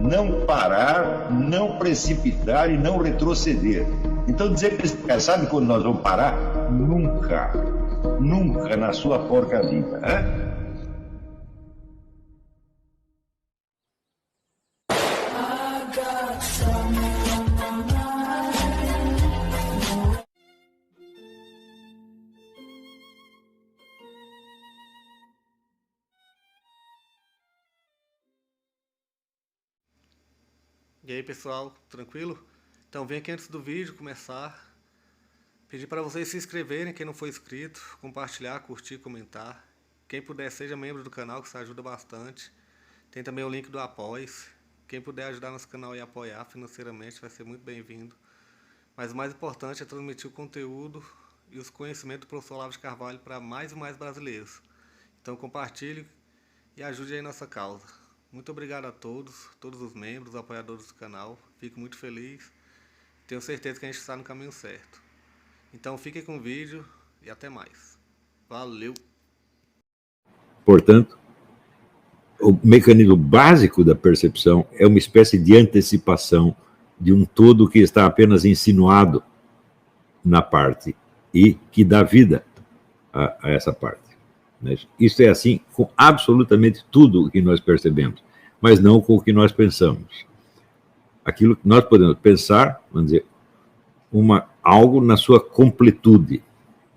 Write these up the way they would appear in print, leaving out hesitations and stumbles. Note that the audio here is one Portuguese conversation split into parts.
não parar, não precipitar e não retroceder. Então dizer para esse cara, sabe quando nós vamos parar? Nunca. Nunca na sua porca vida, né? E aí pessoal, tranquilo? Então vem aqui antes do vídeo começar, pedir para vocês se inscreverem, quem não for inscrito, compartilhar, curtir, comentar. Quem puder seja membro do canal, que isso ajuda bastante. Tem também o link do Apoia-se. Quem puder ajudar nosso canal e apoiar financeiramente vai ser muito bem-vindo. Mas o mais importante é transmitir o conteúdo e os conhecimentos do professor Olavo de Carvalho para mais e mais brasileiros. Então compartilhe e ajude aí nossa causa. Muito obrigado a todos os membros, apoiadores do canal. Fico muito feliz. Tenho certeza que a gente está no caminho certo. Então fiquem com o vídeo e até mais. Valeu! Portanto, o mecanismo básico da percepção é uma espécie de antecipação de um todo que está apenas insinuado na parte e que dá vida a essa parte. Isso é assim com absolutamente tudo o que nós percebemos, mas não com o que nós pensamos. Aquilo que nós podemos pensar, vamos dizer, algo na sua completude,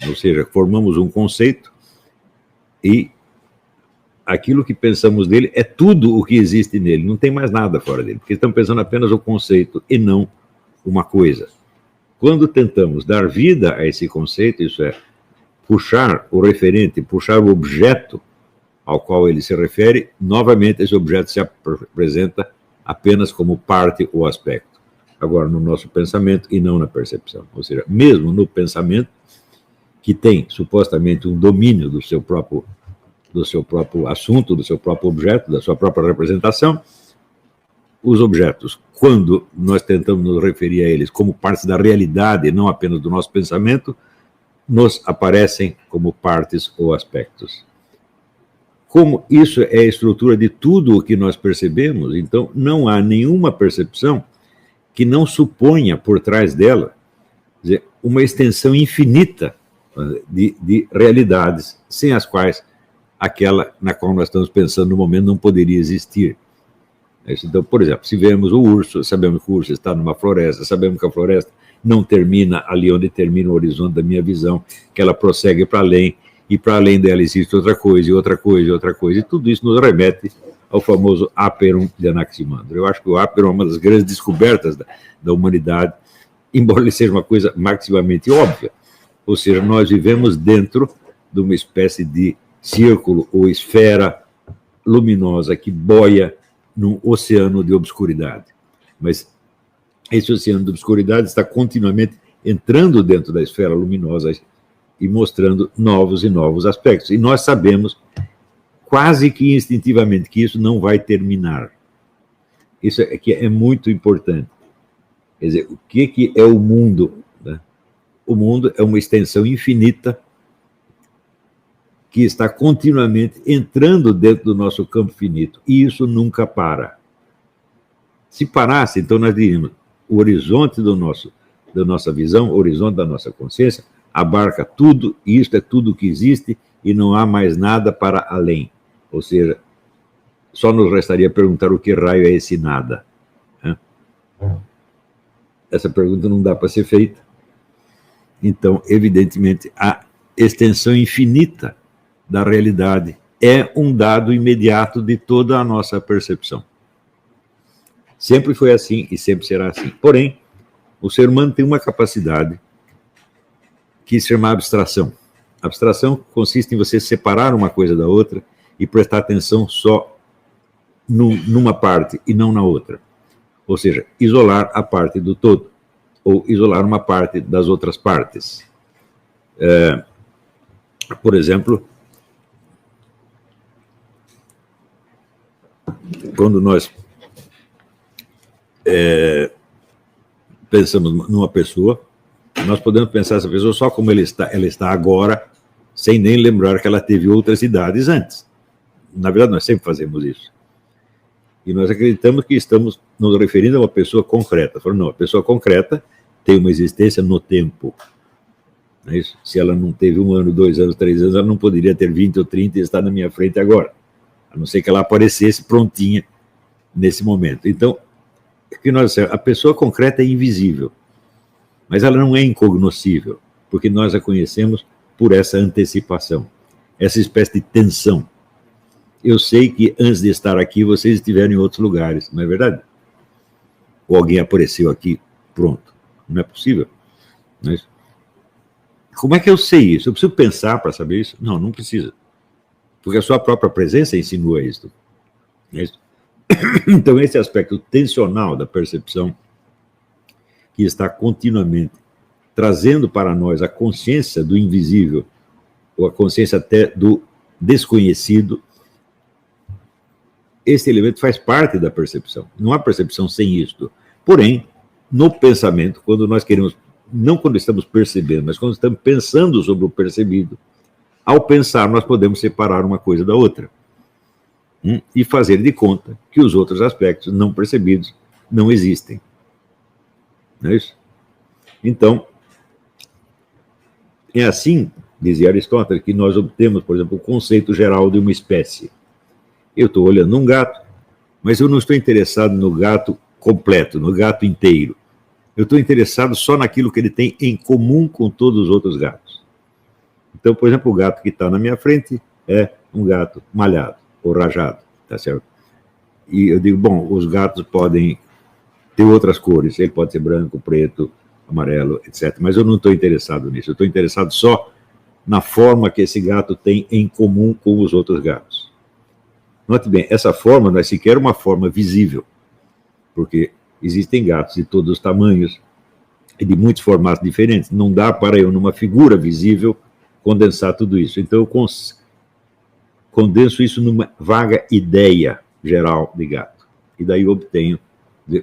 ou seja, formamos um conceito e aquilo que pensamos dele é tudo o que existe nele, não tem mais nada fora dele, porque estamos pensando apenas o conceito e não uma coisa. Quando tentamos dar vida a esse conceito, isso é, puxar o referente, puxar o objeto ao qual ele se refere, novamente esse objeto se apresenta apenas como parte ou aspecto. Agora, no nosso pensamento e não na percepção. Ou seja, mesmo no pensamento, que tem supostamente um domínio do seu próprio assunto, do seu próprio objeto, da sua própria representação, os objetos, quando nós tentamos nos referir a eles como parte da realidade, não apenas do nosso pensamento, nos aparecem como partes ou aspectos. Como isso é a estrutura de tudo o que nós percebemos, então não há nenhuma percepção que não suponha por trás dela, quer dizer, uma extensão infinita de realidades, sem as quais aquela na qual nós estamos pensando no momento não poderia existir. Então, por exemplo, se vemos o urso, sabemos que o urso está numa floresta, sabemos que a floresta não termina ali onde termina o horizonte da minha visão, que ela prossegue para além, e para além dela existe outra coisa, e outra coisa, e outra coisa, e tudo isso nos remete ao famoso Aperum de Anaximandro. Eu acho que o Aperum é uma das grandes descobertas da humanidade, embora ele seja uma coisa maximamente óbvia, ou seja, nós vivemos dentro de uma espécie de círculo ou esfera luminosa que boia num oceano de obscuridade. Mas esse oceano de obscuridade está continuamente entrando dentro da esfera luminosa e mostrando novos e novos aspectos. E nós sabemos, quase que instintivamente, que isso não vai terminar. Isso é muito importante. Quer dizer, o que é o mundo? Né? O mundo é uma extensão infinita que está continuamente entrando dentro do nosso campo finito. E isso nunca para. Se parasse, então nós diríamos, o horizonte da nossa visão, o horizonte da nossa consciência, abarca tudo, e isto é tudo que existe, e não há mais nada para além. Ou seja, só nos restaria perguntar o que raio é esse nada. Né? Essa pergunta não dá para ser feita. Então, evidentemente, a extensão infinita da realidade é um dado imediato de toda a nossa percepção. Sempre foi assim e sempre será assim. Porém, o ser humano tem uma capacidade que se chama abstração. Abstração consiste em você separar uma coisa da outra e prestar atenção só numa parte e não na outra. Ou seja, isolar a parte do todo, ou isolar uma parte das outras partes. Por exemplo, quando nós pensamos numa pessoa, nós podemos pensar essa pessoa só como ela está agora, sem nem lembrar que ela teve outras idades antes. Na verdade, nós sempre fazemos isso. E nós acreditamos que estamos nos referindo a uma pessoa concreta. Falando, não, a pessoa concreta tem uma existência no tempo. Não é isso? Se ela não teve 1 ano, 2 anos, 3 anos, ela não poderia ter 20 ou 30 e estar na minha frente agora. A não ser que ela aparecesse prontinha nesse momento. Então, a pessoa concreta é invisível, mas ela não é incognoscível, porque nós a conhecemos por essa antecipação, essa espécie de tensão. Eu sei que antes de estar aqui, vocês estiveram em outros lugares, não é verdade? Ou alguém apareceu aqui, pronto. Não é possível. Não é isso? Como é que eu sei isso? Eu preciso pensar para saber isso? Não, não precisa. Porque a sua própria presença insinua isso. Não é isso? Então, esse aspecto tensional da percepção, que está continuamente trazendo para nós a consciência do invisível, ou a consciência até do desconhecido, esse elemento faz parte da percepção. Não há percepção sem isto. Porém, no pensamento, quando nós queremos, não quando estamos percebendo, mas quando estamos pensando sobre o percebido, ao pensar nós podemos separar uma coisa da outra e fazer de conta que os outros aspectos não percebidos não existem. Não é isso? Então, é assim, dizia Aristóteles, que nós obtemos, por exemplo, o conceito geral de uma espécie. Eu estou olhando um gato, mas eu não estou interessado no gato completo, no gato inteiro. Eu estou interessado só naquilo que ele tem em comum com todos os outros gatos. Então, por exemplo, o gato que está na minha frente é um gato malhado ou rajado, tá certo? E eu digo, bom, os gatos podem ter outras cores, ele pode ser branco, preto, amarelo, etc. Mas eu não estou interessado nisso, eu estou interessado só na forma que esse gato tem em comum com os outros gatos. Note bem, essa forma não é sequer uma forma visível, porque existem gatos de todos os tamanhos e de muitos formatos diferentes. Não dá para eu, numa figura visível, condensar tudo isso. Então, eu condenso isso numa vaga ideia geral de gato. E daí eu obtenho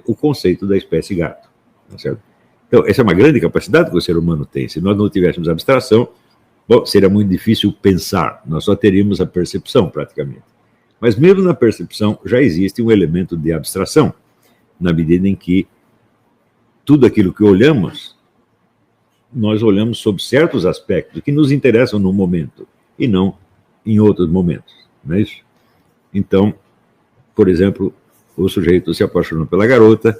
o conceito da espécie gato. Tá certo? Então, essa é uma grande capacidade que o ser humano tem. Se nós não tivéssemos abstração, bom, seria muito difícil pensar. Nós só teríamos a percepção, praticamente. Mas mesmo na percepção já existe um elemento de abstração, na medida em que tudo aquilo que olhamos, nós olhamos sob certos aspectos que nos interessam no momento e não em outros momentos, não é isso? Então, por exemplo, o sujeito se apaixonou pela garota,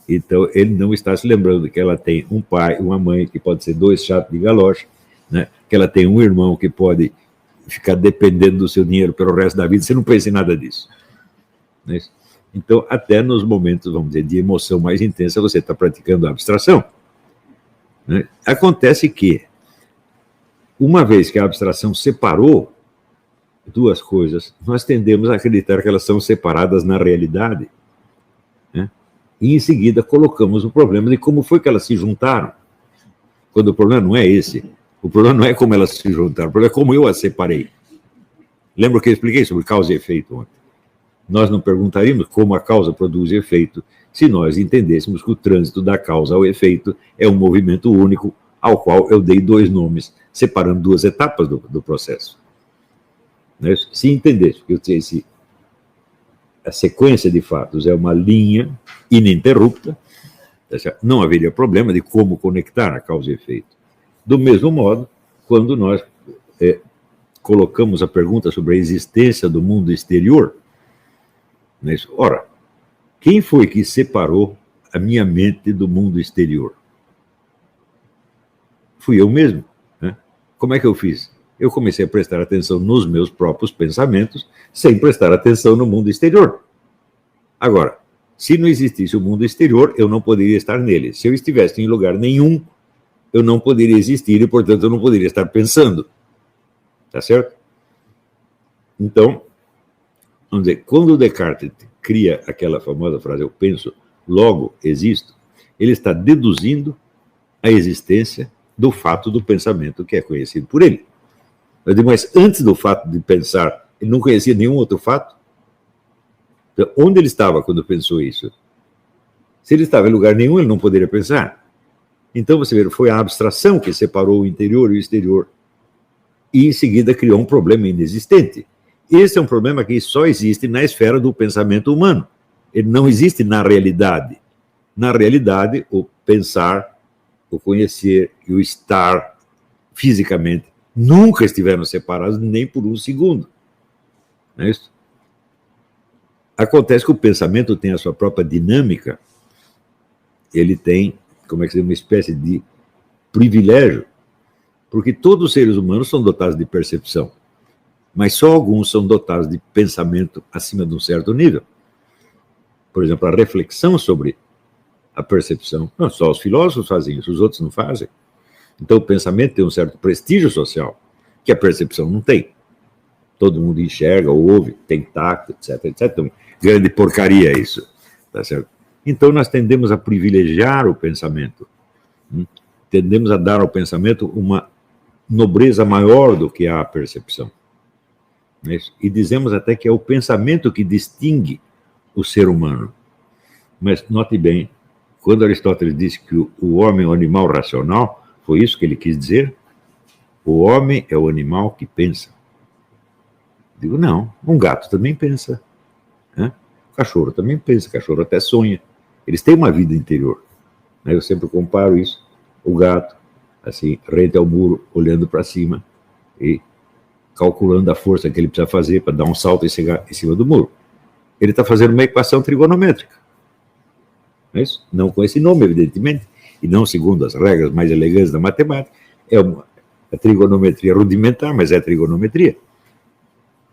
então ele não está se lembrando que ela tem um pai, uma mãe, que pode ser 2 chatos de galocha, né? Que ela tem um irmão que pode ficar dependendo do seu dinheiro pelo resto da vida, você não pensa em nada disso. Não é isso? Então, até nos momentos, vamos dizer, de emoção mais intensa, você está praticando a abstração. Né? Acontece que, uma vez que a abstração separou duas coisas, nós tendemos a acreditar que elas são separadas na realidade. Né? E, em seguida, colocamos o problema de como foi que elas se juntaram. Quando o problema não é esse. O problema não é como elas se juntaram, o problema é como eu as separei. Lembra que eu expliquei sobre causa e efeito ontem? Nós não perguntaríamos como a causa produz efeito se nós entendêssemos que o trânsito da causa ao efeito é um movimento único ao qual eu dei 2 nomes, separando 2 etapas do processo. Se entendesse que a sequência de fatos é uma linha ininterrupta, não haveria problema de como conectar a causa e efeito. Do mesmo modo, quando nós colocamos a pergunta sobre a existência do mundo exterior, né? Ora, quem foi que separou a minha mente do mundo exterior? Fui eu mesmo. Né? Como é que eu fiz? Eu comecei a prestar atenção nos meus próprios pensamentos, sem prestar atenção no mundo exterior. Agora, se não existisse o mundo exterior, eu não poderia estar nele. Se eu estivesse em lugar nenhum, eu não poderia existir e, portanto, eu não poderia estar pensando. Tá certo? Então, vamos dizer, quando Descartes cria aquela famosa frase, eu penso, logo existo, ele está deduzindo a existência do fato do pensamento que é conhecido por ele. Mas antes do fato de pensar, ele não conhecia nenhum outro fato? Então, onde ele estava quando pensou isso? Se ele estava em lugar nenhum, ele não poderia pensar. Então, você vê, foi a abstração que separou o interior e o exterior. E, em seguida, criou um problema inexistente. Esse é um problema que só existe na esfera do pensamento humano. Ele não existe na realidade. Na realidade, o pensar, o conhecer e o estar fisicamente nunca estiveram separados nem por um segundo. Não é isso? Acontece que o pensamento tem a sua própria dinâmica, ele tem, como é que se diz, uma espécie de privilégio, porque todos os seres humanos são dotados de percepção, mas só alguns são dotados de pensamento acima de um certo nível. Por exemplo, a reflexão sobre a percepção, não, só os filósofos fazem isso, os outros não fazem. Então o pensamento tem um certo prestígio social, que a percepção não tem. Todo mundo enxerga, ouve, tem tato, etc, etc. Então, grande porcaria isso, tá certo? Então nós tendemos a privilegiar o pensamento, tendemos a dar ao pensamento uma nobreza maior do que a percepção. Né? E dizemos até que é o pensamento que distingue o ser humano. Mas note bem, quando Aristóteles disse que o homem é um animal racional, foi isso que ele quis dizer? O homem é o animal que pensa. Digo, não, um gato também pensa. Né? O cachorro também pensa, o cachorro até sonha. Eles têm uma vida interior. Né? Eu sempre comparo isso, o gato, assim, rente ao muro, olhando para cima e calculando a força que ele precisa fazer para dar um salto em cima do muro. Ele está fazendo uma equação trigonométrica. Não é isso? Não com esse nome, evidentemente, e não segundo as regras mais elegantes da matemática. É uma trigonometria rudimentar, mas é trigonometria.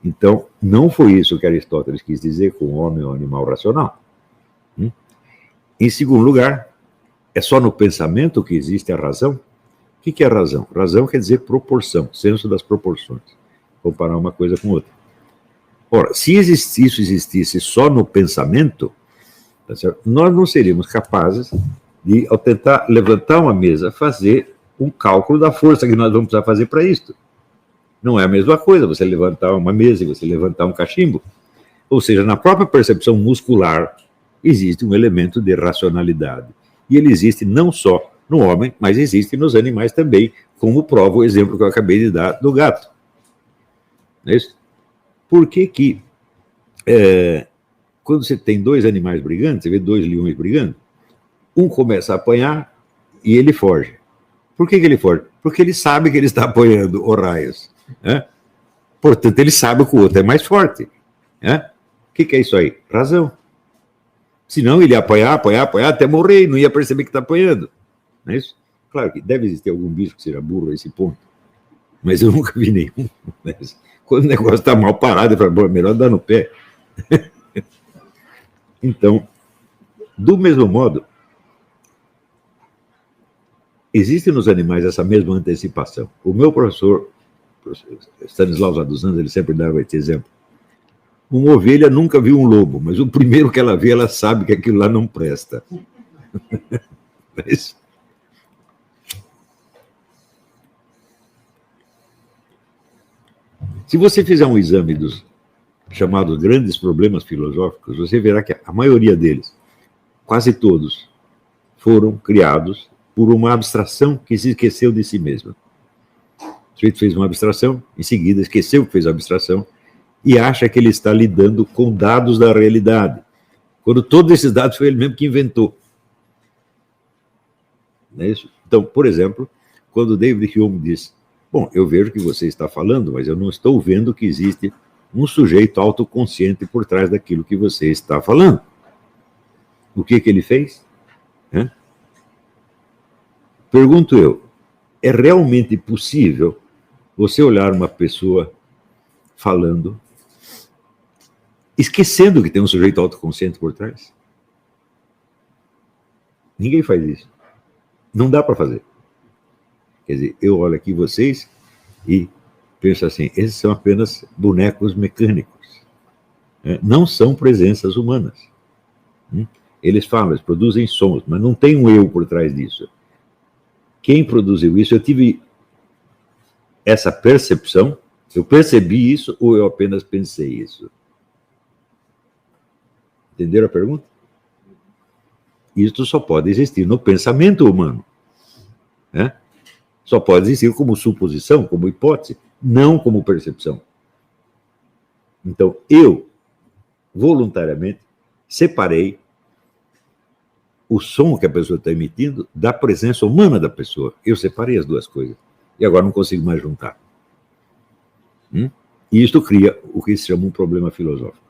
Então, não foi isso que Aristóteles quis dizer com o homem ou animal racional. Em segundo lugar, é só no pensamento que existe a razão? O que é razão? Razão quer dizer proporção, senso das proporções. Comparar uma coisa com outra. Ora, se isso existisse só no pensamento, tá certo? Nós não seríamos capazes de, ao tentar levantar uma mesa, fazer um cálculo da força que nós vamos precisar fazer para isso. Não é a mesma coisa você levantar uma mesa e você levantar um cachimbo. Ou seja, na própria percepção muscular existe um elemento de racionalidade. E ele existe não só no homem, mas existe nos animais também, como prova o exemplo que eu acabei de dar do gato. Não é isso? Por que quando você tem dois animais brigando, você vê dois leões brigando, um começa a apanhar e ele foge. Por que ele foge? Porque ele sabe que ele está apanhando os raios. Né? Portanto, ele sabe que o outro é mais forte. Né? O que é isso aí? Razão. Senão ele ia apanhar até morrer e não ia perceber que está apanhando. Não é isso? Claro que deve existir algum bicho que seja burro a esse ponto, mas eu nunca vi nenhum. Mas quando o negócio está mal parado, eu falo, melhor dar no pé. Então, do mesmo modo, existe nos animais essa mesma antecipação. O meu professor Stanislaus dos Anjos, ele sempre dava esse exemplo. Uma ovelha nunca viu um lobo, mas o primeiro que ela vê, ela sabe que aquilo lá não presta. Mas, se você fizer um exame dos chamados grandes problemas filosóficos, você verá que a maioria deles, quase todos, foram criados por uma abstração que se esqueceu de si mesma. O sujeito fez uma abstração, em seguida esqueceu que fez a abstração e acha que ele está lidando com dados da realidade, quando todos esses dados foi ele mesmo que inventou. Não é isso? Então, por exemplo, quando David Hume diz, bom, eu vejo que você está falando, mas eu não estou vendo que existe um sujeito autoconsciente por trás daquilo que você está falando. O que ele fez? Pergunto eu, é realmente possível você olhar uma pessoa falando, esquecendo que tem um sujeito autoconsciente por trás? Ninguém faz isso. Não dá para fazer. Quer dizer, eu olho aqui vocês e penso assim, esses são apenas bonecos mecânicos. Não são presenças humanas. Eles falam, eles produzem sons, mas não tem um eu por trás disso. Quem produziu isso? Eu tive essa percepção, eu percebi isso ou eu apenas pensei isso? Entenderam a pergunta? Isso só pode existir no pensamento humano. Só pode existir como suposição, como hipótese, não como percepção. Então, eu, voluntariamente, separei o som que a pessoa está emitindo da presença humana da pessoa. Eu separei as duas coisas. E agora não consigo mais juntar. E isso cria o que se chama um problema filosófico.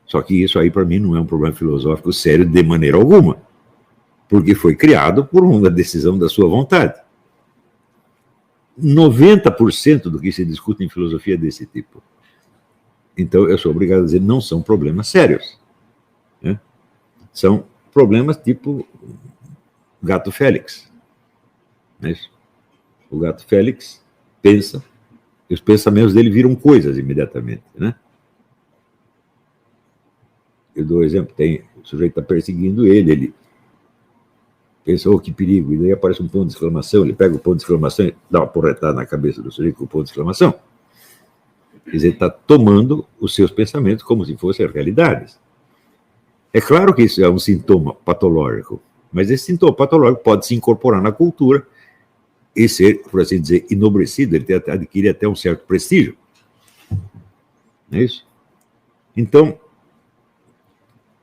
Só que isso aí, para mim, não é um problema filosófico sério de maneira alguma. Porque foi criado por uma decisão da sua vontade. 90% do que se discute em filosofia é desse tipo. Então, eu sou obrigado a dizer, não são problemas sérios. Né? São problemas tipo gato Félix. Não é isso? O gato Félix pensa, e os pensamentos dele viram coisas imediatamente. Né? Eu dou um exemplo, o sujeito está perseguindo ele pensa, oh, que perigo, e daí aparece um ponto de exclamação, ele pega o ponto de exclamação e dá uma porretada na cabeça do sujeito com o ponto de exclamação. Quer dizer, ele está tomando os seus pensamentos como se fossem realidades. É claro que isso é um sintoma patológico, mas esse sintoma patológico pode se incorporar na cultura e ser, por assim dizer, enobrecido, ele adquirir até um certo prestígio. Não é isso? Então,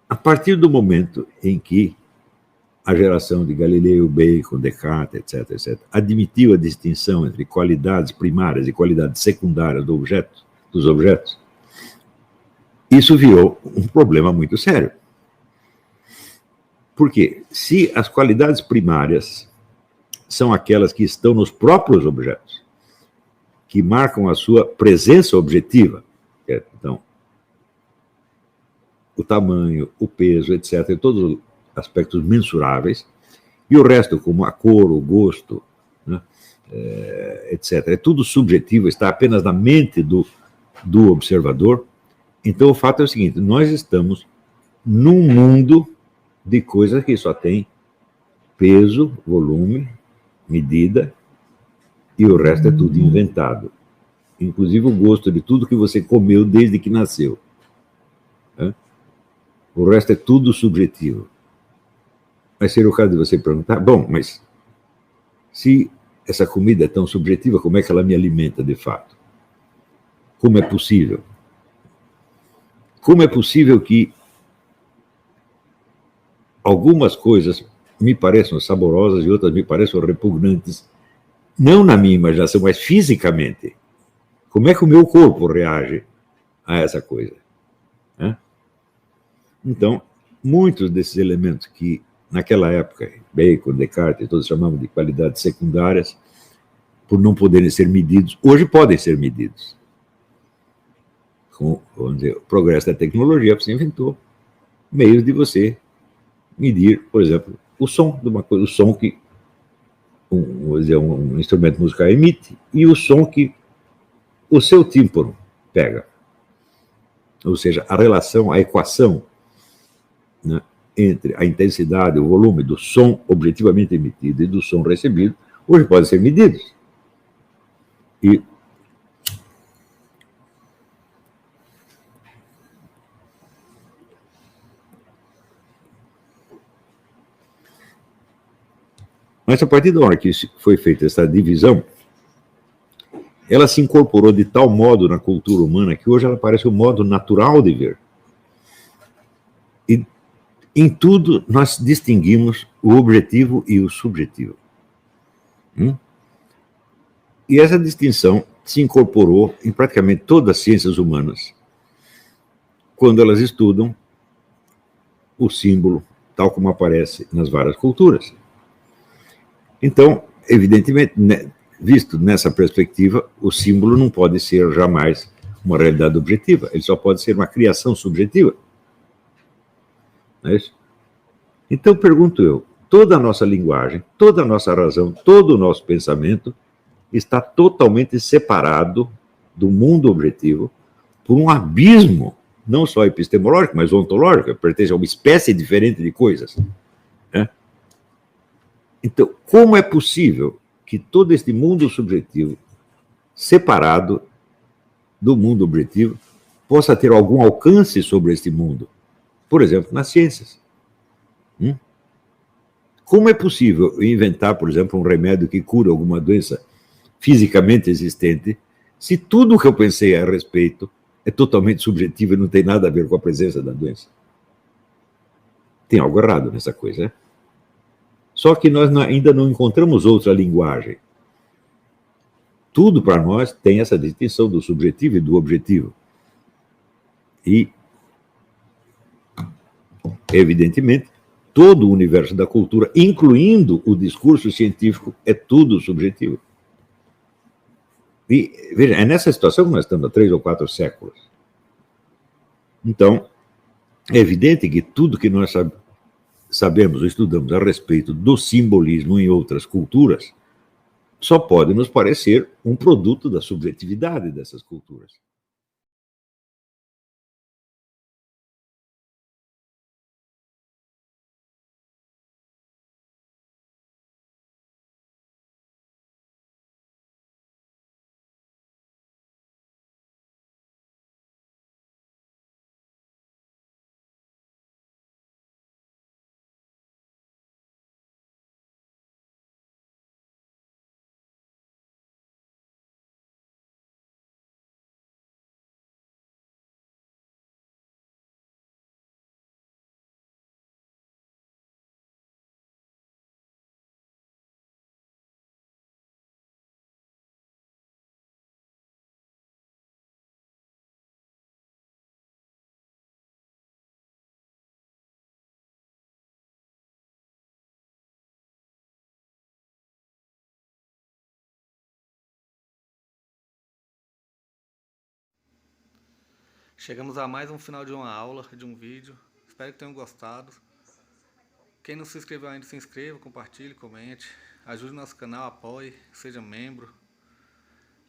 a partir do momento em que a geração de Galileu, Bacon, Descartes, etc., admitiu a distinção entre qualidades primárias e qualidades secundárias dos objetos, isso virou um problema muito sério. Por quê? Se as qualidades primárias são aquelas que estão nos próprios objetos, que marcam a sua presença objetiva, então, o tamanho, o peso, etc., todos os aspectos mensuráveis, e o resto, como a cor, o gosto, né, etc., é tudo subjetivo, está apenas na mente do observador. Então, o fato é o seguinte, nós estamos num mundo de coisas que só tem peso, volume, medida, e o resto é tudo inventado. Inclusive o gosto de tudo que você comeu desde que nasceu. Né? O resto é tudo subjetivo. Mas seria o caso de você perguntar, bom, mas se essa comida é tão subjetiva, como é que ela me alimenta de fato? Como é possível? Como é possível que algumas coisas me pareçam saborosas e outras me pareçam repugnantes, não na minha imaginação, mas fisicamente? Como é que o meu corpo reage a essa coisa? Né? Então, muitos desses elementos que, naquela época, Bacon, Descartes, todos chamavam de qualidades secundárias, por não poderem ser medidos, hoje podem ser medidos. Com, vamos dizer, o progresso da tecnologia, você inventou meios de você medir, por exemplo, o som de uma coisa, o som que um instrumento musical emite e o som que o seu tímpano pega. Ou seja, a relação, a equação, né, entre a intensidade, o volume do som objetivamente emitido e do som recebido, hoje podem ser medidos. Mas a partir da hora que foi feita essa divisão, ela se incorporou de tal modo na cultura humana que hoje ela parece um modo natural de ver. E em tudo nós distinguimos o objetivo e o subjetivo. E essa distinção se incorporou em praticamente todas as ciências humanas, quando elas estudam o símbolo tal como aparece nas várias culturas. Então, evidentemente, visto nessa perspectiva, o símbolo não pode ser jamais uma realidade objetiva, ele só pode ser uma criação subjetiva. Não é isso? Então, pergunto eu, toda a nossa linguagem, toda a nossa razão, todo o nosso pensamento está totalmente separado do mundo objetivo por um abismo, não só epistemológico, mas ontológico, pertence a uma espécie diferente de coisas. Né? Então, como é possível que todo este mundo subjetivo, separado do mundo objetivo, possa ter algum alcance sobre este mundo? Por exemplo, nas ciências. Como é possível inventar, por exemplo, um remédio que cura alguma doença fisicamente existente, se tudo o que eu pensei a respeito é totalmente subjetivo e não tem nada a ver com a presença da doença? tem algo errado nessa coisa, né? Só que nós ainda não encontramos outra linguagem. Tudo para nós tem essa distinção do subjetivo e do objetivo. E, evidentemente, todo o universo da cultura, incluindo o discurso científico, é tudo subjetivo. E, veja, é nessa situação que nós estamos há 3 ou 4 séculos. Então, é evidente que tudo que nós sabemos ou estudamos a respeito do simbolismo em outras culturas só pode nos parecer um produto da subjetividade dessas culturas. Chegamos a mais um final de uma aula, de um vídeo. Espero que tenham gostado. Quem não se inscreveu ainda, se inscreva, compartilhe, comente. Ajude o nosso canal, apoie, seja membro.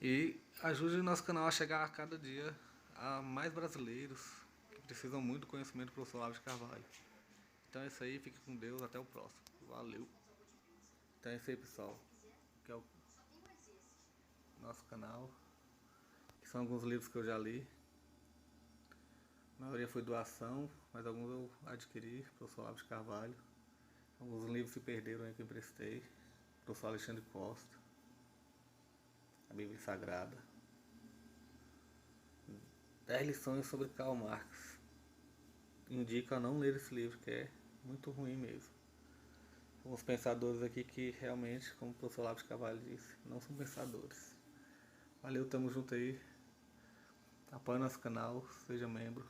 E ajude o nosso canal a chegar a cada dia a mais brasileiros que precisam muito do conhecimento do professor Olavo de Carvalho. Então é isso aí, fique com Deus, até o próximo. Valeu! Então é isso aí, pessoal. Que é o nosso canal. Que são alguns livros que eu já li. A maioria foi doação, mas alguns eu adquiri, professor Olavo de Carvalho. Alguns livros se perderam aí que eu emprestei, professor Alexandre Costa, a Bíblia Sagrada. 10 lições sobre Karl Marx. Indico a não ler esse livro, que é muito ruim mesmo. Alguns pensadores aqui que realmente, como o professor Olavo de Carvalho disse, não são pensadores. Valeu, tamo junto aí. Apoie nosso canal, seja membro.